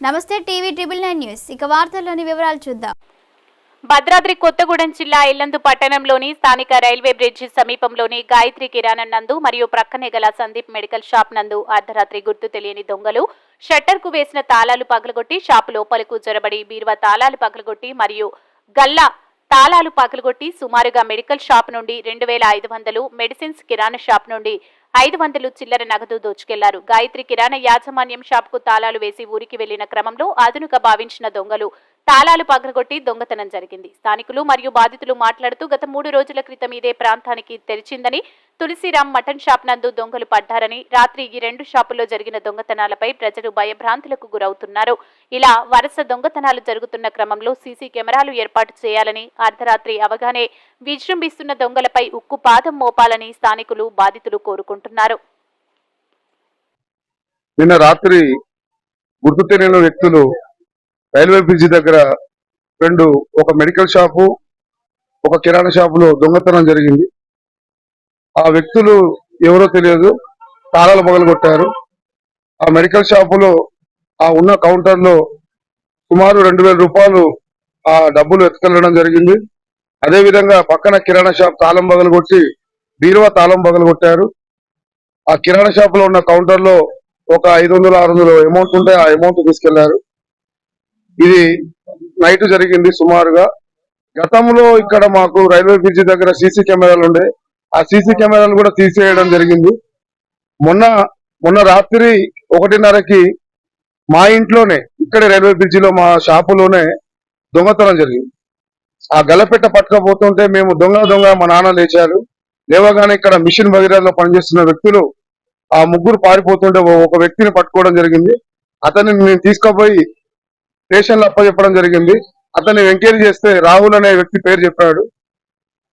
నమస్తే TV triple 9 news ఇక వార్తల్లోని వివరాలు చూద్దాం. భద్రాద్రి కొత్తగూడెం జిల్లా ఇల్లందు పట్టణంలోని స్థానిక రైల్వే బ్రిడ్జి సమీపంలోని గాయత్రి కిరాణం నందు మరియు ప్రక్కనే గల సందీప్ మెడికల్ షాప్ నందు అర్ధరాత్రి గుర్తు తెలియని దొంగలు షట్టర్ కు వేసిన తాళాలు పగలగొట్టి షాపు లోపలకు జొరబడి బీరువా తాళాలు పగలగొట్టి మరియు గల్లా తాళాలు పగలగొట్టి సుమారుగా మెడికల్ షాప్ నుండి 2500 మెడిసిన్స్ కిరాణా షాప్ నుండి 500 చిల్లర నగదు దోచుకెళ్లారు. గాయత్రి కిరాణా యాజమాన్యం షాప్ కు తాళాలు వేసి ఊరికి వెళ్లిన క్రమంలో అదునుగా భావించిన దొంగలు తాళాలు పగలగొట్టి దొంగతనం జరిగింది. స్థానికులు మరియు బాధితులు మాట్లాడుతూ గత 3 రోజుల క్రితం ఇదే ప్రాంతానికి తెరిచిందని, తులసిరామ్ మటన్ షాప్ నందు దొంగలు పడ్డారని, రాత్రి ఈ 2 షాపుల్లో జరిగిన దొంగతనాలపై ప్రజలు భయభ్రాంతులకు గురవుతున్నారు. ఇలా వరుస దొంగతనాలు జరుగుతున్న క్రమంలో సీసీ కెమెరాలు ఏర్పాటు చేయాలని, అర్ధరాత్రి అవగానే విజృంభిస్తున్న దొంగలపై ఉక్కు పాదం మోపాలని స్థానికులు బాధితులు కోరుకుంటున్నారు. నిన్న రాత్రి గుర్తు తెలియని వ్యక్తులు రైల్వే బ్రిడ్జి దగ్గర ఒక మెడికల్ షాపు, ఒక కిరాణా షాపులో దొంగతనం జరిగింది. ఆ వ్యక్తులు ఎవరో తెలియదు, తాళాలు పగలగొట్టారు. ఆ మెడికల్ షాపులో ఆ ఉన్న కౌంటర్ లో సుమారు 2000 రూపాయలు ఆ డబ్బులు ఎత్తుకెళ్లడం జరిగింది. అదే విధంగా పక్కన కిరాణా షాప్ తాళం పగలగొట్టి బీరువా తాళం పగలగొట్టారు. ఆ కిరాణా షాప్ లో ఉన్న కౌంటర్ లో ఒక 500-600 అమౌంట్ ఉంటే ఆ అమౌంట్ తీసుకెళ్లారు. ఇది నైట్ జరిగింది. సుమారుగా గతంలో ఇక్కడ మాకు రైల్వే బ్రిడ్జి దగ్గర సీసీ కెమెరాలు ఉండే, ఆ సీసీ కెమెరాలు కూడా తీసేయడం జరిగింది. మొన్న రాత్రి 1:30కి మా ఇంట్లోనే ఇక్కడే రైల్వే బ్రిడ్జిలో మా షాపులోనే దొంగతనం జరిగింది. ఆ గలపెట్ట పట్టుకపోతుంటే మేము దొంగ మా నాన్న లేచారు. లేవగానే ఇక్కడ మిషన్ భగీరథలో పనిచేస్తున్న వ్యక్తులు ఆ ముగ్గురు పారిపోతుంటే ఒక వ్యక్తిని పట్టుకోవడం జరిగింది. అతన్ని నేను తీసుకుపోయి స్టేషన్ లో అప్పచెప్పడం జరిగింది. అతన్ని ఎంక్వైరీ చేస్తే రాహుల్ అనే వ్యక్తి పేరు చెప్పాడు.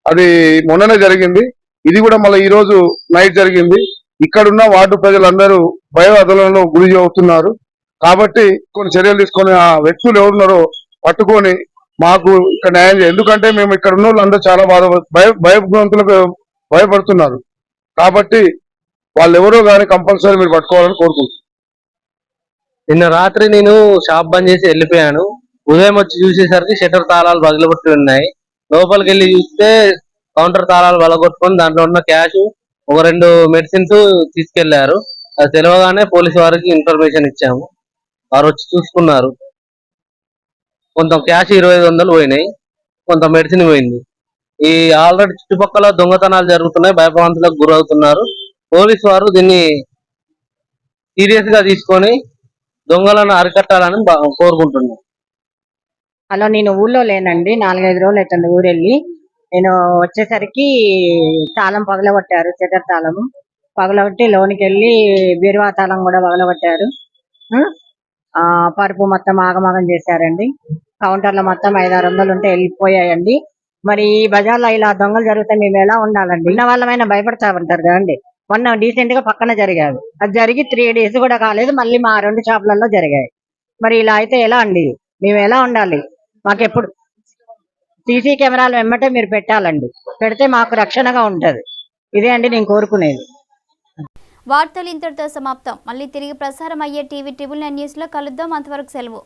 అది మొన్ననే జరిగింది. ఇది కూడా మళ్ళీ ఈ రోజు నైట్ జరిగింది. ఇక్కడున్న వార్డు ప్రజలందరూ భయోందోళనలో గురి అవుతున్నారు. కాబట్టి కొన్ని చర్యలు తీసుకొని ఆ వ్యక్తులు ఎవరున్నారో పట్టుకొని మాకు ఇక్కడ న్యాయం చేయాలి. ఎందుకంటే మేము ఇక్కడ ఉన్న వాళ్ళందరూ చాలా భయభ్రాంతులకు భయపడుతున్నారు. కాబట్టి వాళ్ళు ఎవరో కానీ కంపల్సరీ మీరు పట్టుకోవాలని కోరుకుంటున్నాను. నిన్న రాత్రి నేను షాప్ బంద్ చేసి వెళ్ళిపోయాను. ఉదయం వచ్చి చూసేసరికి షట్టర్ తాళాలు పగలగొట్టి ఉన్నాయి. లోపలికి వెళ్ళి చూస్తే కౌంటర్ తాళాలు పగలగొట్టుకొని దాంట్లో ఉన్న క్యాష్, ఒక 2 మెడిసిన్స్ తీసుకెళ్లారు. అది తెలియగానే పోలీసు వారికి ఇన్ఫర్మేషన్ ఇచ్చాము. వారు వచ్చి చూసుకున్నారు. కొంత క్యాష్ 2500 పోయినాయి, కొంత మెడిసిన్ పోయింది. ఈ ఆల్రెడీ చుట్టుపక్కల దొంగతనాలు జరుగుతున్నాయి, భయభ్రాంతులకు గురవుతున్నారు. పోలీసు వారు దీన్ని సీరియస్ గా తీసుకొని దొంగలను అరికట్టాలని కోరుకుంటున్నాను. హలో, నేను ఊళ్ళో లేనండి. 4-5 రోజులు అవుతుంది ఊరెళ్ళి. నేను వచ్చేసరికి తాళం పగలగొట్టారు, షట్టర్ తాళం పగలగొట్టి లోనికి వెళ్ళి బీరువా తాళం కూడా పగలగొట్టారు. పరుపు మొత్తం ఆగమాగం చేశారండి. కౌంటర్లో మొత్తం 500-600 ఉంటే వెళ్ళిపోయాయండి. మరి ఈ బజార్లో ఇలా దొంగలు జరిగితే మేము ఎలా ఉండాలండి? ఉన్న వాళ్ళమైనా భయపడతా ఉంటారు కదండి. మొన్న డీసెంట్ గా పక్కన జరిగాయి. అది జరిగి 3 days కూడా కాలేదు, మళ్ళీ మా 2 షాపులలో జరిగాయి. మరి ఇలా అయితే ఎలా అండి? మేము ఎలా ఉండాలి? మాకెప్పుడు సీసీ కెమెరాలు వెంబటే మీరు పెట్టాలండి. పెడితే మాకు రక్షణగా ఉంటది. ఇదే అండి నేను కోరుకునేది. వార్తలు ఇంతటితో సమాప్తం. మళ్ళీ తిరిగి ప్రసారం అయ్యే టీవీ ట్రిబుల్ 9 న్యూస్ లో కలుద్దాం. అంతవరకు సెలవు.